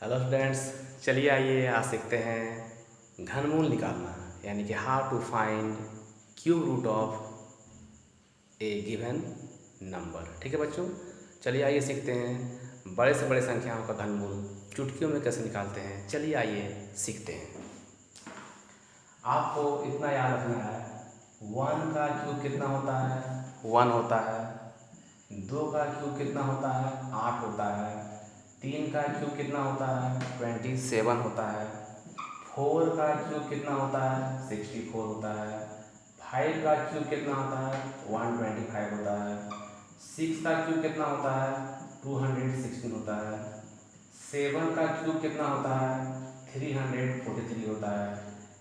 Hello students, चलिए आइए आज सीखते हैं घनमूल निकालना, यानी कि how to find cube root of a given number. ठीक है बच्चों, चलिए आइए सीखते हैं बड़े से बड़े संख्याओं का घनमूल चुटकियों में कैसे निकालते हैं। चलिए आइए सीखते हैं। आपको इतना याद रखना है, 1 का क्यूब कितना होता है? 1 होता है। 2 का क्यूब कितना होता है? 8 होता है। 3 का क्यूब कितना होता है? 27 होता है। 4 का क्यूब कितना होता है? 64 होता है। 5 का क्यूब कितना होता है? 125 होता है। 6 का क्यूब कितना होता है? 216 होता है। 7 का क्यूब कितना होता है? 343 होता है।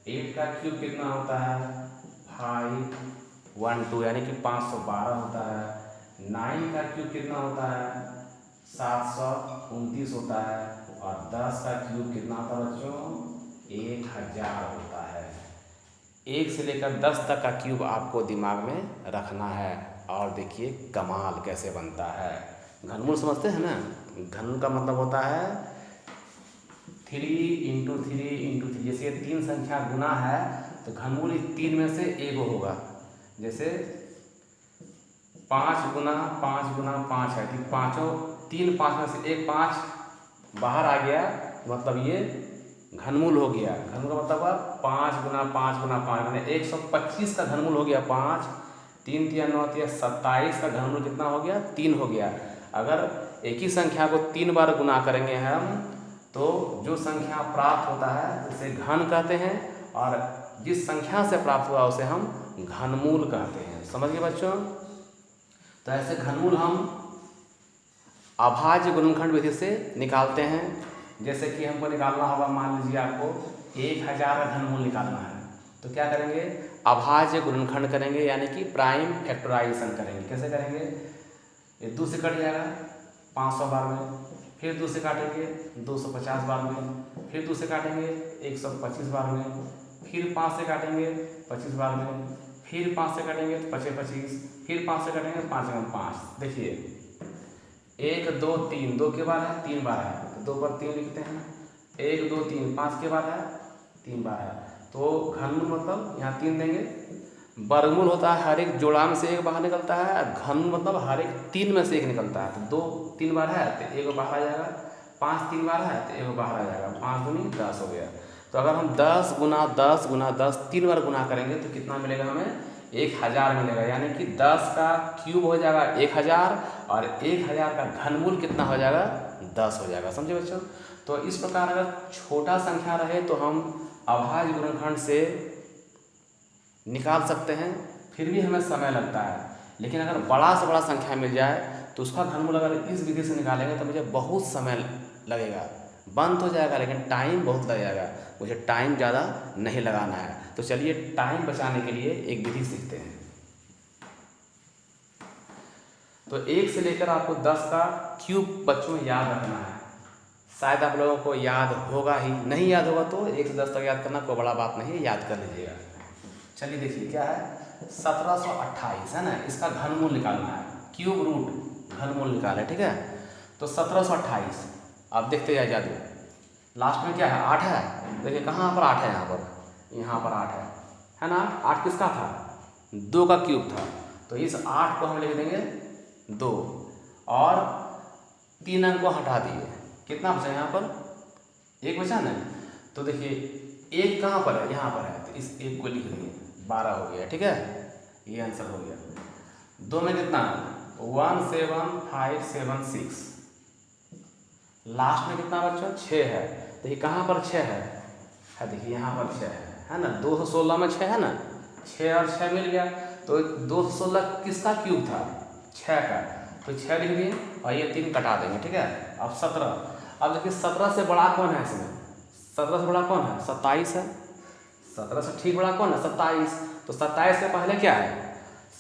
8 का क्यूब कितना होता है? 512 यानी कि 512 होता है। 9 का क्यूब कितना होता है? 729 होता है। और 10 का क्यूब कितना होता है बच्चों? 1000 होता है। 1 से लेकर 10 तक का क्यूब आपको दिमाग में रखना है। और देखिए कमाल कैसे बनता है। घनमूल समझते हैं ना? घन का मतलब होता है 3 इंटू 3। जैसे 3 संख्या गुना है तो घनमूल 3 में से एक होगा। जैसे 5 गुना 5 है कि पाँचों 3 5 में से एक 5 बाहर आ गया, मतलब ये घनमूल हो गया। घनमूल का मतलब हुआ 5 गुना 5 मैंने 125 का घनमूल हो गया 5। 3 तिया 9 तिया 27 का घनमूल कितना हो गया? 3 हो गया। अगर एक ही संख्या को 3 बार गुना करेंगे हम तो जो संख्या प्राप्त होता है उसे घन कहते हैं, और जिस संख्या से प्राप्त हुआ उसे हम घनमूल कहते हैं। समझ गए बच्चों? तो ऐसे घनमूल हम अभाज्य गुणनखंड विधि से निकालते हैं। जैसे कि हमको निकालना होगा, मान लीजिए आपको 1000 का घनमूल निकालना है तो क्या करेंगे? अभाज्य गुणनखंड करेंगे, यानी कि प्राइम फैक्टराइजेशन करेंगे। कैसे करेंगे? ये 2 से कट जाएगा 500 बार में, फिर 2 से काटेंगे 250 बार में, फिर 2 से काटेंगे 125 बार में, फिर 5 से काटेंगे 25 बार में, फिर 5 से काटेंगे 25, फिर 5 से काटेंगे 5×5। देखिए 1 2 3 2 के बार है, 3 बार है तो 2 पर 3 लिखते हैं। 1 2 3 5 के बार है, 3 बार है। तो घनमूल मतलब यहाँ 3 देंगे। वर्गमूल होता है हर एक जोड़ा में से एक बाहर निकलता है, और घनमूल मतलब हर एक 3 में से एक निकलता है। तो 2 3 बार है तो 1 बाहर आ जाएगा। 5 3 बार है तो 1 बाहर आ जाएगा। 5 दूनी 10 हो गया। तो अगर हम 10 गुना 10 गुना 10 3 बार गुना करेंगे तो कितना मिलेगा हमें? 1000 मिलेगा। यानी कि 10 का क्यूब हो जाएगा 1000, और 1000 का घनमूल कितना हो जाएगा? 10 हो जाएगा। समझे बच्चों? तो इस प्रकार अगर छोटा संख्या रहे तो हम अभाज्य गुणनखंड से निकाल सकते हैं, फिर भी हमें समय लगता है। लेकिन अगर बड़ा से बड़ा संख्या मिल जाए तो उसका घनमूल अगर इस विधि से निकालेंगे तो मुझे बहुत समय लगेगा। बन तो जाएगा लेकिन टाइम बहुत लग जाएगा। मुझे टाइम ज़्यादा नहीं लगाना है। तो चलिए टाइम बचाने के लिए एक विधि सीखते हैं। तो 1 से लेकर आपको 10 का क्यूब बच्चों याद रखना है। शायद आप लोगों को याद होगा ही, नहीं याद होगा तो 1 से 10 तक याद करना कोई बड़ा बात नहीं है, याद कर लीजिएगा। चलिए देखिए क्या है, 1728 है ना, इसका घनमूल निकालना है। क्यूब रूट घनमूल निकाले, ठीक है। तो 1728 आप देखते जाए जादू। लास्ट में क्या है? 8 है। देखिए कहाँ पर 8 है? यहाँ पर 8 है ना। 8 किसका था? 2 का क्यूब था। तो इस 8 को हम लिख देंगे 2, और 3 अंक को हटा दिए। कितना बचा यहाँ पर? 1 बचा ना। तो देखिए 1 कहाँ पर है? यहाँ पर है। तो इस 1 को लिख दिए, 12 हो गया। ठीक है, ये आंसर हो गया। 2 में कितना? 17576। लास्ट में कितना बच्चों? 6 है। देखिए कहाँ पर 6 है? देखिए यहाँ पर 6 है ना। 216 में 6 है ना। 6 और 6 मिल गया। तो 216 किसका क्यूब था? 6 का। तो 6 लिख दिए और ये 3 कटा देंगे। ठीक है। अब 17। अब देखिए 17 से बड़ा कौन है इसमें? 17 से बड़ा कौन है? 27 है। 17 से ठीक बड़ा कौन है? 27। तो 27 के पहले क्या है?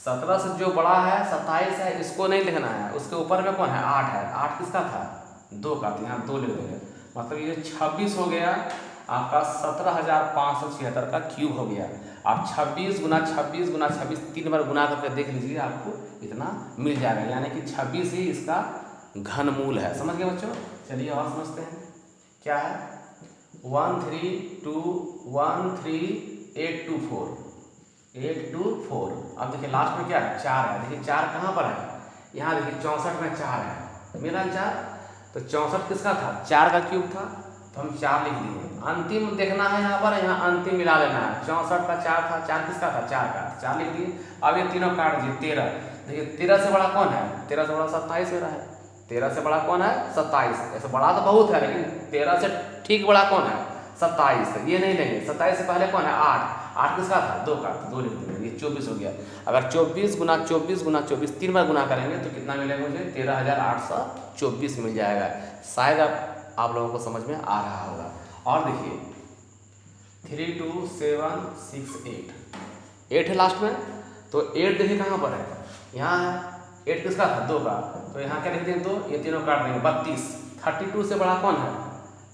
17 से जो बड़ा है 27 है, इसको नहीं लिखना है। उसके ऊपर में कौन है? 8 है। 8 किसका था? 2 का। तो यहाँ 2 लिख देंगे। मतलब ये 26 हो गया आपका। 17576 का क्यूब हो गया। आप 26 गुना 26 गुना 26 3 बार गुना करके देख लीजिए, आपको इतना मिल जाएगा। यानी कि 26 ही इसका घनमूल है। समझ गए बच्चों? चलिए और समझते हैं। क्या है 1321384। अब देखिए लास्ट में क्या है 4 है। देखिए 4 कहाँ पर है, यहाँ देखिए 64 में 4 है, मिला 4। तो 64 किसका था, 4 का क्यूब था, तो हम 4 लिख दिए। अंतिम देखना है यहाँ पर, यहाँ अंतिम मिला लेना है। 64 का 4 था, 4 किसका था, 4 का, 4 लिख दिए। अब ये तीनों काट दिए। 13 देखिए 13 से बड़ा कौन है, 13 से बड़ा 27 हो रहा है। 13 से बड़ा कौन है, 27। ऐसे बड़ा तो बहुत है, लेकिन 13 से ठीक बड़ा कौन है, 27। ये नहीं लेंगे। 27 से पहले कौन है, 8। 8 किसका था, 2 का, तो 2 लिख देंगे। ये 24 हो गया। अगर 24 गुना 24 गुना 24 3 बार गुना करेंगे तो कितना मिलेगा मुझे, 13,824 मिल जाएगा। शायद आप लोगों को समझ में आ रहा होगा। और देखिए 32768, 8 है लास्ट में। तो 8 देखिए कहाँ पर है, यहाँ है। 8 किसका था, 2 का, तो यहाँ क्या लिख देंगे 2। ये तीनों काट देंगे। 32। 32 से बड़ा कौन है,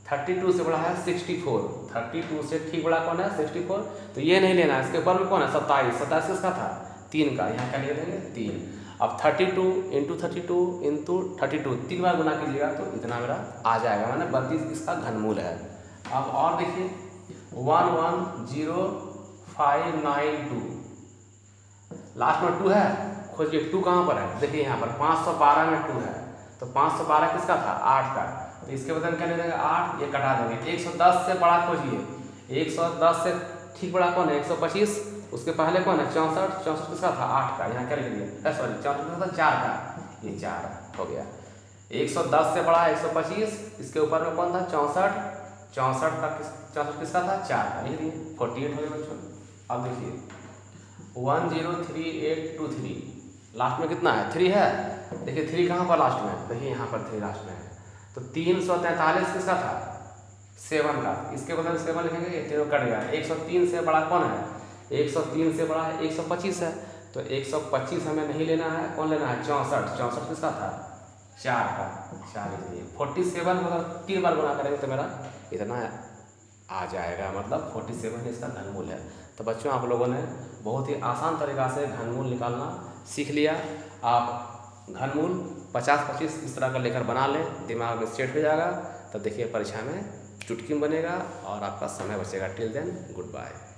32 से बड़ा है 64। 32 से ठीक बड़ा कौन है, 64। तो ये नहीं लेना है। इसके ऊपर में कौन है, 27। 27 किसका था, 3 का, यहाँ क्या लिख देंगे 3। अब 32 इंटू 32 इंटू 32 3 बार गुना कीजिएगा तो इतना मेरा आ जाएगा, माने 32 इसका घनमूल है। अब और देखिए 110592, लास्ट में 2 है, खोजिए 2 कहाँ पर है। देखिए यहाँ पर 512 में 2 है, तो 512 किसका था, 8 का, तो इसके बदले में क्या ले देंगे 8, ये कटा देंगे। 110 से बड़ा खोजिए। 110 से ठीक बड़ा कौन है, 125। उसके पहले कौन है, 64। 64 किसका था, 8 का, यहाँ क्या लिख दिया, सॉरी 64 किसका था, 4 का, ये 4 हो गया। 110 से बड़ा 125, इसके ऊपर में कौन था, 64। 64 का 64 किसका था, 4 का, लिख दिए। 48 हो गया बच्चों। अब देखिए 103823, लास्ट में कितना है, 3 है। देखिए 3 कहाँ पर लास्ट में, देखिए यहाँ पर 3 लास्ट में है। तो 343 किसका था, 7 का, इसके बदले में 7 लिखेंगे, ये तीनों कट गया। 103 से बड़ा कौन है, 103 से बड़ा है 125 है, तो 125 हमें नहीं लेना है, कौन लेना है, 64। 64 किसका था, 4 का, 4 लिखिए। 47 मतलब 3 बार गुना करेंगे तो मेरा इतना आ जाएगा, मतलब 47 इसका घनमूल है। तो बच्चों आप लोगों ने बहुत ही आसान तरीक़ा से घनमूल निकालना सीख लिया। आप घनमूल 50-25 इस तरह का लेकर बना लें, दिमाग में सेट हो जाएगा। तब देखिए परीक्षा में चुटकी बनेगा और आपका समय बचेगा। Till then good bye.